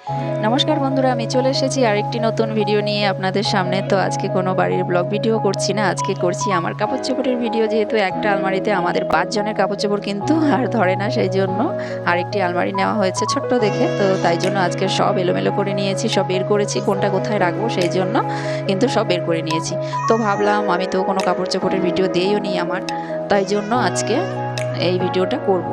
নমস্কার বন্ধুরা, আমি চলে এসেছি আরেকটি নতুন ভিডিও নিয়ে আপনাদের সামনে। তো আজকে কোনো বাড়ির ব্লগ ভিডিও করছি না, আজকে করছি আমার কাপড় চোপড়ের ভিডিও। যেহেতু একটা আলমারিতে আমাদের 5 জনের কাপড় চোপড় কিন্তু আর ধরে না, সেই জন্য আরেকটি আলমারি নেওয়া হয়েছে ছোট্ট দেখে। তো তাই জন্য আজকে সব এলোমেলো করে নিয়েছি, সব বের করেছি কোনটা কোথায় রাখবো, সেই জন্য কিন্তু সব বের করে নিয়েছি। তো ভাবলাম আমি তো কোনো কাপড় চোপড়ের ভিডিও দিইও নি আমার, তাই জন্য আজকে এই ভিডিওটা করব।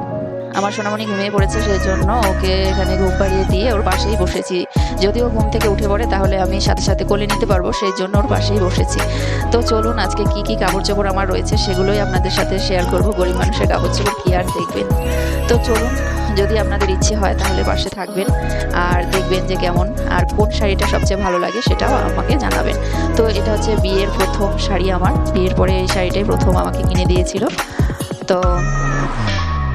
আমার সোনামণি ঘুমিয়ে পড়েছে, সেই জন্য ওকে এখানে ঘুম পাড়িয়ে দিয়ে ওর পাশেই বসেছি। যদি ও ঘুম থেকে উঠে পড়ে তাহলে আমি সাথে সাথে কোলে নিতে পারবো, সেই জন্য ওর পাশেই বসেছি। তো চলুন আজকে কি কি কাপড় চোপড় আমার রয়েছে সেগুলোই আপনাদের সাথে শেয়ার করব। গরিব মানুষের কাপড় চোপড় কি আর দেখবেন। তো চলুন, যদি আপনাদের ইচ্ছে হয় তাহলে পাশে থাকবেন আর দেখবেন যে কেমন আর কোন শাড়িটা সবচেয়ে ভালো লাগে সেটাও আমাকে জানাবেন। তো এটা হচ্ছে বিয়ের প্রথম শাড়ি আমার, বিয়ের পরে এই শাড়িটাই প্রথম আমাকে কিনে দিয়েছিল। তো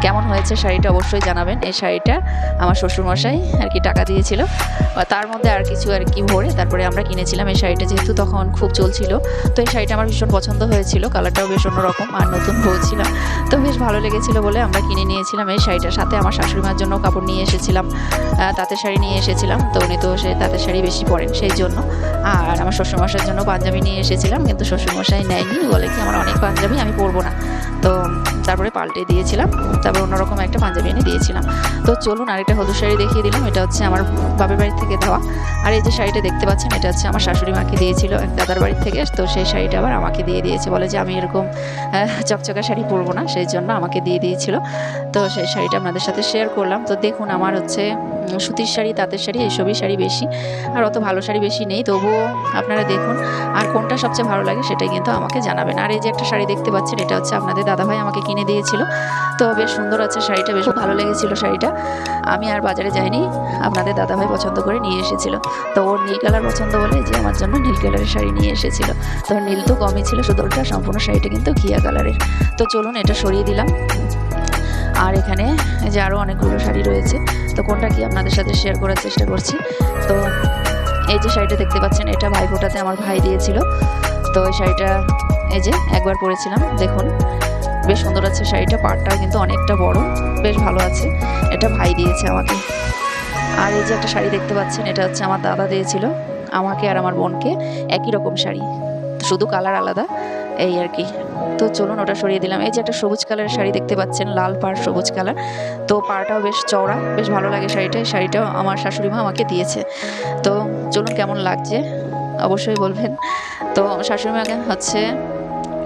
কেমন হয়েছে শাড়িটা অবশ্যই জানাবেন। এই শাড়িটা আমার শ্বশুরমশাই আর কি টাকা দিয়েছিল, তার মধ্যে আর কিছু আর কি ভরে তারপরে আমরা কিনেছিলাম এই শাড়িটা, যেহেতু তখন খুব চলছিল। তো এই শাড়িটা আমার ভীষণ পছন্দ হয়েছিল, কালারটাও বেশ অন্যরকম আর নতুন বলছিলাম, তো বেশ ভালো লেগেছিল বলে আমরা কিনে নিয়েছিলাম এই শাড়িটার। সাথে আমার শাশুড়িমার জন্য কাপড় নিয়ে এসেছিলাম, তাঁতের শাড়ি নিয়ে এসেছিলাম। তো উনি তো সে তাঁতের শাড়ি বেশি পরেন, সেই জন্য। আর আমার শ্বশুরমশাইয়ের জন্য পাঞ্জাবি নিয়ে এসেছিলাম, কিন্তু শ্বশুরমশাই নেয়নি, বলে কি আমার অনেক পাঞ্জাবি আমি পরবো না। তো তারপরে পাল্টে দিয়েছিলাম, তারপর অন্যরকম একটা পাঞ্জাবি এনে দিয়েছিলাম। তো চলুন আরেকটা হলুদ শাড়ি দেখিয়ে দিলাম, এটা হচ্ছে আমার বাপের বাড়ি থেকে দেওয়া। আর এই যে শাড়িটা দেখতে পাচ্ছেন, এটা হচ্ছে আমার শাশুড়ি মাকে দিয়েছিল এক দাদার বাড়ি থেকে। তো সেই শাড়িটা আবার আমাকে দিয়ে দিয়েছে, বলে যে আমি এরকম চকচকা শাড়ি পরবো না, সেই জন্য আমাকে দিয়ে দিয়েছিল। তো সেই শাড়িটা আপনাদের সাথে শেয়ার করলাম। তো দেখুন, আমার হচ্ছে সুতির শাড়ি, তাঁতের শাড়ি এইসবই শাড়ি বেশি, আর অত ভালো শাড়ি বেশি নেই। তবুও আপনারা দেখুন আর কোনটা সবচেয়ে ভালো লাগে সেটাই কিন্তু আমাকে জানাবেন। আর এই যে একটা শাড়ি দেখতে পাচ্ছেন, এটা হচ্ছে আপনাদের দাদাভাই আমাকে কিনে দিয়েছিল। তো বেশ সুন্দর আছে শাড়িটা, বেশ ভালো লেগেছিল শাড়িটা। আমি আর বাজারে যাইনি, আপনাদের দাদাভাই পছন্দ করে নিয়ে এসেছিল। তো ওর নীল কালার পছন্দ বলে যে আমার জন্য নীল কালারের শাড়ি নিয়ে এসেছিল। তো নীল তো কমই ছিল, শুধু ওটা সম্পূর্ণ শাড়িটা কিন্তু ঘিয়া কালারের। তো চলুন এটা সরিয়ে দিলাম। আর এখানে যে আরও অনেকগুলো শাড়ি রয়েছে, তো কোনটা কি আপনাদের সাথে শেয়ার করার চেষ্টা করছি। তো এই যে শাড়িটা দেখতে পাচ্ছেন, এটা ভাইফোঁটাতে আমার ভাই দিয়েছিল। তো এই শাড়িটা এই যে একবার পরেছিলাম, দেখুন বেশ সুন্দর আছে শাড়িটা, পাড়টাও কিন্তু অনেকটা বড়, বেশ ভালো আছে। এটা ভাই দিয়েছে আমাকে। আর এই যে একটা শাড়ি দেখতে পাচ্ছেন, এটা হচ্ছে আমার দাদা দিয়েছিল আমাকে আর আমার বোনকে, একই রকম শাড়ি, শুধু কালার আলাদা, এই আর কি। তো চলুন ওটা সরিয়ে দিলাম। এই যে একটা সবুজ কালারের শাড়ি দেখতে পাচ্ছেন, লাল পাড় সবুজ কালার। তো পাড়টাও বেশ চওড়া, বেশ ভালো লাগে শাড়িটা। শাড়িটাও আমার শাশুড়ি মা আমাকে দিয়েছে। তো চলুন কেমন লাগছে অবশ্যই বলবেন। তো শাশুড়ি মাকে হচ্ছে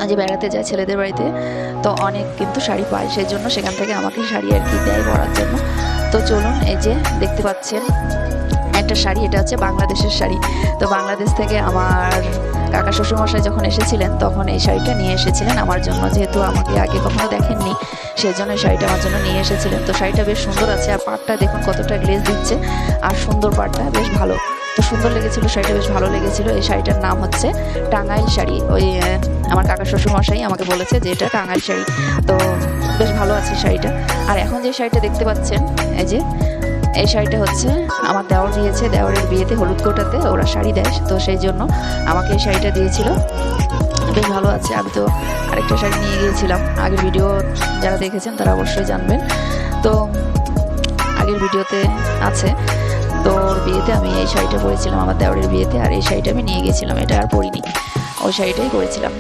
যে বেড়াতে যায় ছেলেদের বাড়িতে, তো অনেক কিন্তু শাড়ি পায়, সেই জন্য সেখান থেকে আমাকে শাড়ি আর কি দেয় পরার জন্য। তো চলুন এই যে দেখতে পাচ্ছেন একটা শাড়ি, এটা হচ্ছে বাংলাদেশের শাড়ি। তো বাংলাদেশ থেকে আমার কাকা শ্বশুরমশাই যখন এসেছিলেন তখন এই শাড়িটা নিয়ে এসেছিলেন আমার জন্য, যেহেতু আমাকে আগে কখনো দেখেননি, সেই জন্য এই শাড়িটা আমার জন্য নিয়ে এসেছিলেন। তো শাড়িটা বেশ সুন্দর আছে, আর পাড়টা দেখুন কতটা গ্লেজ দিচ্ছে, আর সুন্দর পাড়টা বেশ ভালো। তো সুন্দর লেগেছিল শাড়িটা, বেশ ভালো লেগেছিল। এই শাড়িটার নাম হচ্ছে টাঙ্গাইল শাড়ি। ওই আমার কাকা শ্বশুরমশাই আমাকে বলেছে যে এটা টাঙ্গাইল শাড়ি। তো বেশ ভালো আছে শাড়িটা। আর এখন যে শাড়িটা দেখতে পাচ্ছেন, এই যে এই শাড়িটা হচ্ছে আমার দেওর দিয়েছে, দেওরের বিয়েতে হলুদ কোটাতে ওরা শাড়ি দেয়, তো সেই জন্য আমাকে এই শাড়িটা দিয়েছিল, বেশ ভালো আছে। আমি তো আরেকটা শাড়ি নিয়ে গিয়েছিলাম, আগের ভিডিও যারা দেখেছেন তারা অবশ্যই জানবেন। তো আগের ভিডিওতে আছে। তো ওর বিয়েতে আমি এই শাড়িটা পরেছিলাম, আমার দেওরের বিয়েতে, আর এই শাড়িটা আমি নিয়ে গিয়েছিলাম, এটা আর পরিনি, ওই শাড়িটাই পরেছিলাম।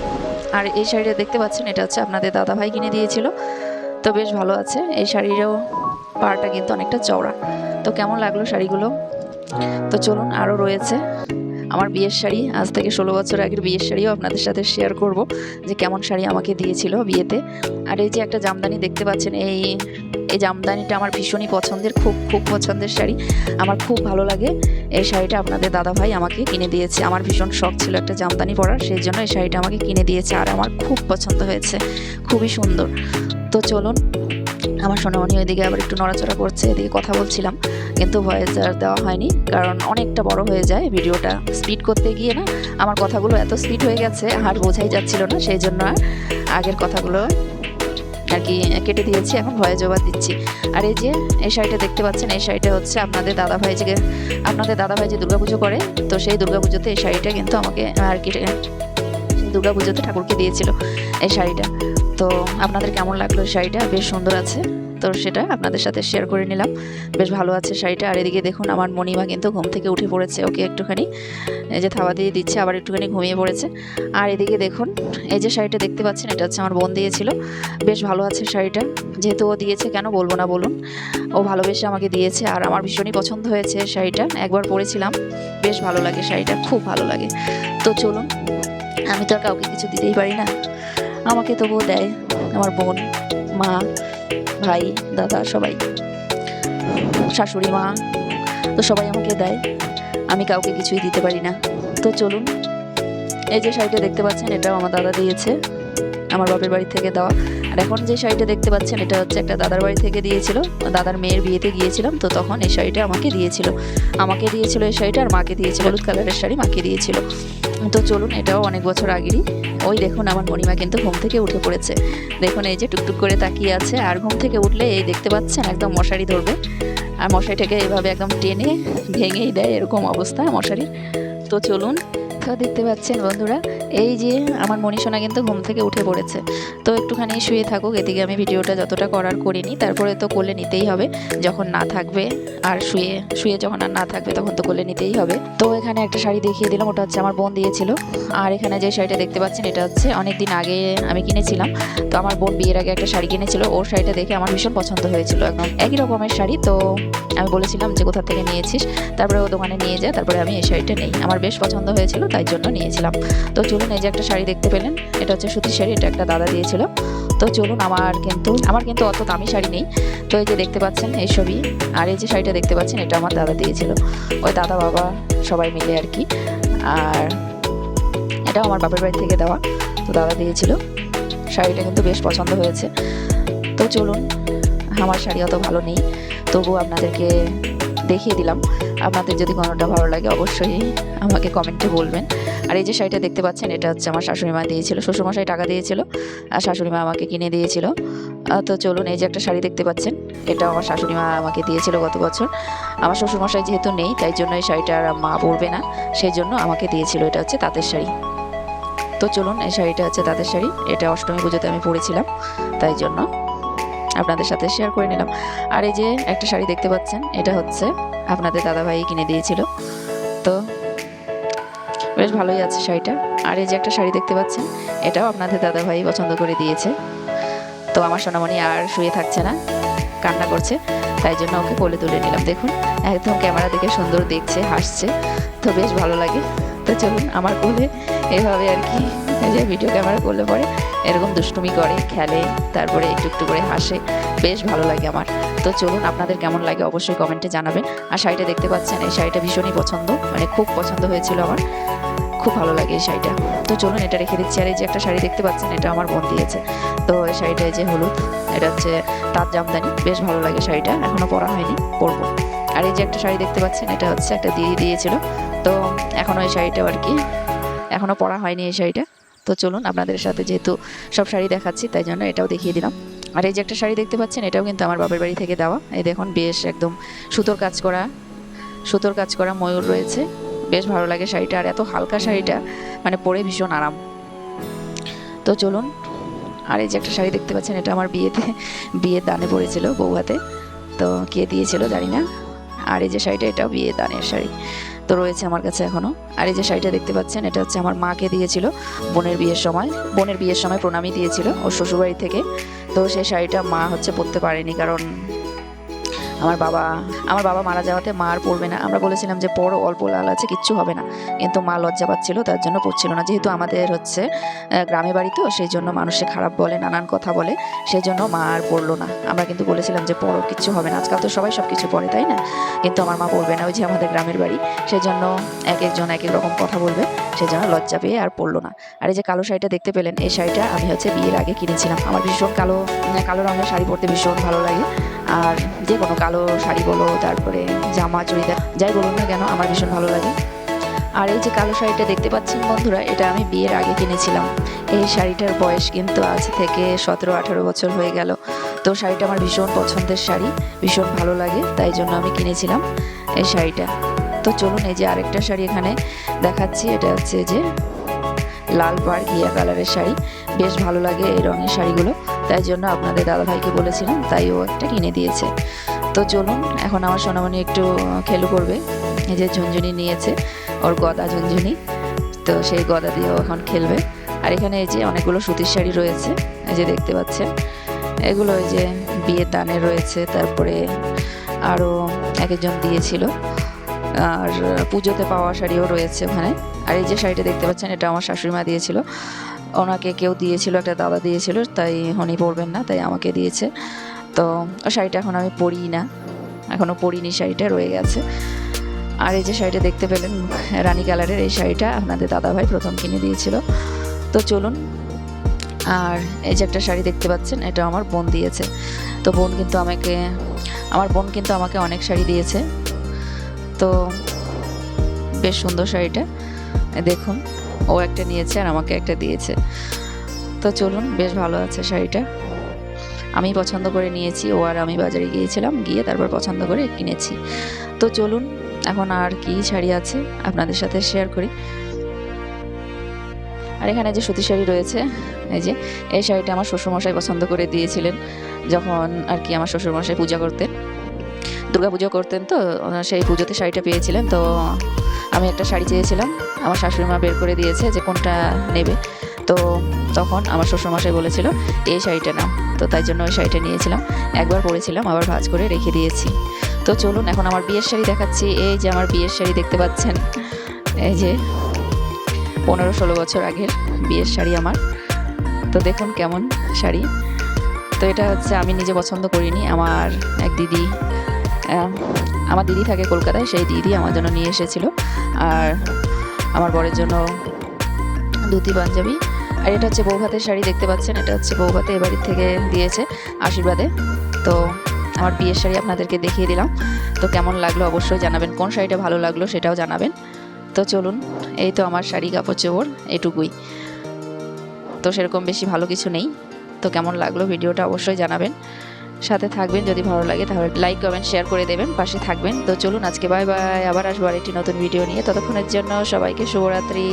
আর এই শাড়িটা দেখতে পাচ্ছেন, এটা হচ্ছে আপনাদের দাদাভাই কিনে দিয়েছিল। তো বেশ ভালো আছে, এই শাড়িরও পাড়টা কিন্তু অনেকটা চওড়া। তো কেমন লাগলো শাড়িগুলো। তো চলুন আরও রয়েছে আমার বিয়ের শাড়ি, আজ থেকে 16 বছর আগের বিয়ের শাড়িও আপনাদের সাথে শেয়ার করব যে কেমন শাড়ি আমাকে দিয়েছিল বিয়েতে। আর এই যে একটা জামদানি দেখতে পাচ্ছেন, এই জামদানিটা আমার ভীষণই পছন্দের, খুব খুব পছন্দের শাড়ি, আমার খুব ভালো লাগে। এই শাড়িটা আপনাদের দাদাভাই আমাকে কিনে দিয়েছে, আমার ভীষণ শখ ছিল একটা জামদানি পরার, সেই জন্য এই শাড়িটা আমাকে কিনে দিয়েছে, আর আমার খুব পছন্দ হয়েছে, খুবই সুন্দর। তো চলুন, আমার সোনামণি ওইদিকে আবার একটু নড়াচড়া করছে, এদিকে কথা বলছিলাম, কিন্তু ভয়েস দেওয়া হয়নি, কারণ অনেকটা বড় হয়ে যায় ভিডিওটা। স্পিড করতে গিয়ে না আমার কথাগুলো এত স্পিড হয়ে গেছে আর বোঝাই যাচ্ছিল না, সেই জন্য আগের কথাগুলো আর কি কেটে দিয়েছি, এখন ভয়েস ওভার দিচ্ছি। আর এই যে এই শাড়িটা দেখতে পাচ্ছেন, এই শাড়িটা হচ্ছে আপনাদের দাদাভাই যে দুর্গাপুজো করে, তো সেই দুর্গাপুজোতে এই শাড়িটা কিন্তু আমাকে আর কি দুর্গাপুজোতে ঠাকুরকে দিয়েছিল এই শাড়িটা। তো আপনাদের কেমন লাগলো এই শাড়িটা, বেশ সুন্দর আছে। তো সেটা আপনাদের সাথে শেয়ার করে নিলাম। বেশ ভালো আছে শাড়িটা। আর এদিকে দেখুন আমার মণিমা কিন্তু ঘুম থেকে উঠে পড়েছে, ওকে একটুখানি এই যে থাবা দিয়ে দিচ্ছে, আবার একটুখানি ঘুমিয়ে পড়েছে। আর এদিকে দেখুন এই যে শাড়িটা দেখতে পাচ্ছেন, এটা হচ্ছে আমার বোন দিয়েছিল। বেশ ভালো আছে শাড়িটা, যেহেতু ও দিয়েছে কেন বলবো না বলুন, ও ভালোবেসে আমাকে দিয়েছে। আর আমার ভীষণই পছন্দ হয়েছে শাড়িটা, একবার পরেছিলাম, বেশ ভালো লাগে শাড়িটা, খুব ভালো লাগে। তো চলুন, আমি তো আর কাউকে কিছু দিতেই পারি না, আমাকে তবুও দেয় আমার বোন, মা, ভাই, দাদা, সবাই, শাশুড়ি মা, তো সবাই আমাকে দেয়, আমি কাউকে কিছুই দিতে পারি না। তো চলুন, এই যে শাড়িটা দেখতে পাচ্ছেন এটাও আমার দাদা দিয়েছে, আমার বাপের বাড়ি থেকে দেওয়া। আর এখন যে শাড়িটা দেখতে পাচ্ছেন এটা হচ্ছে একটা দাদার বাড়ি থেকে দিয়েছিল, দাদার মেয়ের বিয়েতে গিয়েছিলাম, তো তখন এই শাড়িটা আমাকে দিয়েছিল এই শাড়িটা, আর মাকে দিয়েছিল হলুদ কালারের শাড়ি, মাকে দিয়েছিল। তো চলুন, এটাও অনেক বছর আগেরই। ওই দেখুন আমার মণিমা কিন্তু ঘুম থেকে উঠে পড়েছে, দেখুন এই যে টুকটুক করে তাকিয়ে আছে। আর ঘুম থেকে উঠলে এই দেখতে পাচ্ছেন একদম মশারি ধরবে, আর মশারিটাকে এইভাবে একদম টেনে ভেঙেই দেয়, এরকম অবস্থা মশারির। তো চলুন, তো দেখতে পাচ্ছেন বন্ধুরা, এই যে আমার মনীষণা কিন্তু ঘুম থেকে উঠে পড়েছে, তো একটুখানি শুয়ে থাকুক, এদিকে আমি ভিডিওটা যতটা করার করিনি, তারপরে তো কোলে নিতেই হবে যখন না থাকবে, আর শুয়ে যখন আর না থাকবে তখন তো কোলে নিতেই হবে। তো এখানে একটা শাড়ি দেখিয়ে দিলাম, ওটা হচ্ছে আমার বোন দিয়েছিল। আর এখানে যে শাড়িটা দেখতে পাচ্ছেন এটা হচ্ছে অনেক দিন আগে আমি কিনেছিলাম, তো আমার বোন বিয়ের আগে একটা শাড়ি কিনেছিল, ওর শাড়িটা দেখে আমার ভীষণ পছন্দ হয়েছিল, একদম একই রকমের শাড়ি। তো আমি বলেছিলাম যে কোথা থেকে নিয়েছিস, তারপরে ও দোকানে নিয়ে যায়, তারপরে আমি এই শাড়িটা নেই, আমার বেশ পছন্দ হয়েছিল তাই জন্য নিয়েছিলাম। তো চলুন, এই যে একটা শাড়ি দেখতে পেলেন, এটা হচ্ছে সুতির শাড়ি, এটা একটা দাদা দিয়েছিল। তো চলুন, আমার কিন্তু অত দামি শাড়ি নেই, তো এই যে দেখতে পাচ্ছেন এইসবই। আর এই যে শাড়িটা দেখতে পাচ্ছেন এটা আমার দাদা দিয়েছিল, ওই দাদা বাবা সবাই মিলে আর কি। আর এটাও আমার বাপের বাড়ি থেকে দেওয়া, তো দাদা দিয়েছিল। শাড়িটা কিন্তু বেশ পছন্দ হয়েছে। তো চলুন, আমার শাড়ি অত ভালো নেই, তবু আপনাদেরকে দেখিয়ে দিলাম, আপনাদের যদি কোনোটা ভালো লাগে অবশ্যই আমাকে কমেন্টে বলবেন। আর এই যে শাড়িটা দেখতে পাচ্ছেন এটা হচ্ছে আমার শাশুড়ি মা দিয়েছিল, শ্বশুরমশাই টাকা দিয়েছিল আর শাশুড়ি মা আমাকে কিনে দিয়েছিল। তো চলুন, এই যে একটা শাড়ি দেখতে পাচ্ছেন এটা আমার শাশুড়ি মা আমাকে দিয়েছিল গত বছর। আমার শ্বশুরমশাই যেহেতু নেই তাই জন্য এই শাড়িটা আর মা পরবে না, সেই জন্য আমাকে দিয়েছিল। এটা হচ্ছে তাঁতের শাড়ি। তো চলুন, এই শাড়িটা হচ্ছে তাঁতের শাড়ি, এটা অষ্টমী পুজোতে আমি পরেছিলাম, তাই জন্য আপনাদের সাথে শেয়ার করে নিলাম। আর এই যে একটা শাড়ি দেখতে পাচ্ছেন এটা হচ্ছে আপনাদের দাদাভাই কিনে দিয়েছিল, তো বেশ ভালোই আছে শাড়িটা। আর এই যে একটা শাড়ি দেখতে পাচ্ছেন এটাও আপনাদের দাদাভাই পছন্দ করে দিয়েছে। তো আমার সোনামণি আর শুয়ে থাকছে না, কান্না করছে, তাই জন্য ওকে কোলে তুলে নিলাম। দেখুন একদম ক্যামেরা দেখে সুন্দর দেখছে, হাসছে, তো বেশ ভালো লাগে। তো চলুন, আমার কোলে এভাবে আর কি, এই যে ভিডিও ক্যামেরা করলে পরে এরকম দুষ্টুমি করে, খেলে, তারপরে একটু একটু করে হাসে, বেশ ভালো লাগে আমার। তো চলুন, আপনাদের কেমন লাগে অবশ্যই কমেন্টে জানাবেন। আর শাড়িটা দেখতে পাচ্ছেন এই শাড়িটা ভীষণই পছন্দ, মানে খুব পছন্দ হয়েছিল আমার, খুব ভালো লাগে এই শাড়িটা। তো চলুন, এটা রেখে দিচ্ছি। আর এই যে একটা শাড়ি দেখতে পাচ্ছেন এটা আমার বোন দিয়েছে, তো এই শাড়িটা এই যে হলুদ, এটা হচ্ছে তাঁত জামদানি, বেশ ভালো লাগে শাড়িটা, এখনও পরা হয়নি, পরবো। আর এই যে একটা শাড়ি দেখতে পাচ্ছেন এটা হচ্ছে একটা দিদি দিয়েছিল, তো এখনও এই শাড়িটাও আর কি এখনও পরা হয়নি এই শাড়িটা। তো চলুন, আপনাদের সাথে যেহেতু সব শাড়ি দেখাচ্ছি তাই জন্য এটাও দেখিয়ে দিলাম। আর এই যে একটা শাড়ি দেখতে পাচ্ছেন এটাও কিন্তু আমার বাপের বাড়ি থেকে দেওয়া, এই দেখুন বেশ একদম সুতোর কাজ করা ময়ূর রয়েছে, বেশ ভালো লাগে শাড়িটা। আর এত হালকা শাড়িটা, মানে পরে ভীষণ আরাম। তো চলুন, আর এই যে একটা শাড়ি দেখতে পাচ্ছেন এটা আমার বিয়ের দানে পড়েছিল বউ হাতে, তো কে দিয়েছিল জানি না। আর এই যে শাড়িটা এটাও বিয়ে দানের শাড়ি, তো রয়েছে আমার কাছে এখনও। আর এই যে শাড়িটা দেখতে পাচ্ছেন এটা হচ্ছে আমার মাকে দিয়েছিল বোনের বিয়ের সময় প্রণামী দিয়েছিল ওর শ্বশুরবাড়ি থেকে। তো সেই শাড়িটা মা হচ্ছে পরতে পারেনি, কারণ আমার বাবা মারা যাওয়াতে মা আর পরবে না। আমরা বলেছিলাম যে পরো, অল্প লাল আছে, কিচ্ছু হবে না, কিন্তু মা লজ্জা পাচ্ছিল, তার জন্য পরছিল না। যেহেতু আমাদের হচ্ছে গ্রামে বাড়ি, তো সেই জন্য মানুষে খারাপ বলে, নানান কথা বলে, সেই জন্য মা আর পরলো না। আমরা কিন্তু বলেছিলাম যে পরো, কিচ্ছু হবে না, আজকাল তো সবাই সব কিছু পরে, তাই না? কিন্তু আমার মা পরবে না, ওই যে আমাদের গ্রামের বাড়ি, সেই জন্য এক একজন এক এক রকম কথা বলবে, সেই জন্য লজ্জা পেয়ে আর পরলো না। আর এই যে কালো শাড়িটা দেখতে পেলেন, এই শাড়িটা আমি হচ্ছে বিয়ের আগে কিনেছিলাম। আমার ভীষণ কালো রঙের শাড়ি পরতে ভীষণ ভালো লাগে, আর যে কোনো কালো শাড়ি বলো, তারপরে জামা চুড়িদার যাই বলুন না কেন, আমার ভীষণ ভালো লাগে। আর এই যে কালো শাড়িটা দেখতে পাচ্ছেন বন্ধুরা, এটা আমি বিয়ের আগে কিনেছিলাম। এই শাড়িটার বয়স কিন্তু আজ থেকে 17-18 বছর হয়ে গেল। তো শাড়িটা আমার ভীষণ পছন্দের শাড়ি, ভীষণ ভালো লাগে, তাই জন্য আমি কিনেছিলাম এই শাড়িটা। তো চলুন, এই যে আরেকটা শাড়ি এখানে দেখাচ্ছি, এটা হচ্ছে যে লাল পাড় ঘিয়া কালারের শাড়ি, বেশ ভালো লাগে এই রঙের শাড়িগুলো। তাই জন্য আপনাদের দাদাভাইকে বলেছিলাম, তাই ও একটা কিনে দিয়েছে। তো চলুন, এখন আমার সোনামণি একটু খেলু করবে। এই যে ঝুনঝুনি নিয়েছে, ওর গদা ঝুনঝুনি, তো সেই গদা দিয়েও এখন খেলবে। আর এখানে এই যে অনেকগুলো সুতির শাড়ি রয়েছে, এই যে দেখতে পাচ্ছেন, এগুলো এই যে বিয়ের দানে রয়েছে, তারপরে আরও এক একজন দিয়েছিল, আর পুজোতে পাওয়া শাড়িও রয়েছে ওখানে। আর এই যে শাড়িটা দেখতে পাচ্ছেন, এটা আমার শাশুড়ি মা দিয়েছিল, ওনাকে কেউ দিয়েছিল, একটা দাদা দিয়েছিল, তাই উনি পরবেন না, তাই আমাকে দিয়েছে। তো শাড়িটা এখন আমি পরিই না, এখনও পরিনি, শাড়িটা রয়ে গেছে। আর এই যে শাড়িটা দেখতে পেলেন রানী কালারের, এই শাড়িটা আপনাদের দাদাভাই প্রথম কিনে দিয়েছিল। তো চলুন, আর এই যে একটা শাড়ি দেখতে পাচ্ছেন, এটা আমার বোন দিয়েছে। তো আমার বোন কিন্তু আমাকে অনেক শাড়ি দিয়েছে, তো বেশ সুন্দর শাড়িটা, দেখুন, ও একটা নিয়েছে আর আমাকে একটা দিয়েছে। তো চলুন, বেশ ভালো আছে শাড়িটা, আমি পছন্দ করে নিয়েছি, ও আর আমি বাজারে গিয়েছিলাম, গিয়ে তারপর পছন্দ করে কিনেছি। তো চলুন, এখন আর কি শাড়ি আছে আপনাদের সাথে শেয়ার করি। আর এখানে যে সুতি শাড়ি রয়েছে, এই শাড়িটা আমার শ্বশুরমশাই পছন্দ করে দিয়েছিলেন, যখন আর কি আমার শ্বশুরমশাই পূজা করতেন, দুর্গা পুজো করতেন, তো সেই পুজোতে শাড়িটা পেয়েছিলেন। তো আমি একটা শাড়ি চেয়েছিলাম, আমার শাশুড়ি মা বের করে দিয়েছে যে কোনটা নেবে। তো তখন আমার শ্বশুরমশাই বলেছিল এই শাড়িটা নাও, তো তাই জন্য ওই শাড়িটা নিয়েছিলাম, একবার পরেছিলাম, আবার ভাঁজ করে রেখে দিয়েছি। তো চলুন, এখন আমার বিয়ের শাড়ি দেখাচ্ছি। এই যে আমার বিয়ের শাড়ি দেখতে পাচ্ছেন, এই যে 15-16 বছর আগের বিয়ের শাড়ি আমার। তো দেখুন কেমন শাড়ি। তো এটা হচ্ছে আমি নিজে পছন্দ করিনি, আমার এক দিদি, আমার দিদি থাকে কলকাতায়, সেই দিদি আমার জন্য নিয়ে এসেছিল, আর আমার বরের জন্য ধুতি পাঞ্জাবি। আর এটা হচ্ছে বৌভাতের শাড়ি, দেখতে পাচ্ছেন, এটা হচ্ছে বৌভাতে এ বাড়ির থেকে দিয়েছে আশীর্বাদে। তো আমার বিয়ের শাড়ি আপনাদেরকে দেখিয়ে দিলাম। তো কেমন লাগলো অবশ্যই জানাবেন, কোন শাড়িটা ভালো লাগলো সেটাও জানাবেন। তো চলুন, এই তো আমার শাড়ি কাপড় চোপড় এটুকুই, তো সেরকম বেশি ভালো কিছু নেই। তো কেমন লাগলো ভিডিওটা অবশ্যই জানাবেন, সাথে থাকবেন, যদি ভালো লাগে তাহলে লাইক কমেন্ট শেয়ার করে দেবেন, পাশে থাকবেন। তো চলুন, আজকে বাই বাই, আবার আসবো আরেকটি নতুন ভিডিও নিয়ে, ততক্ষণের জন্য সবাইকে শুভরাত্রি।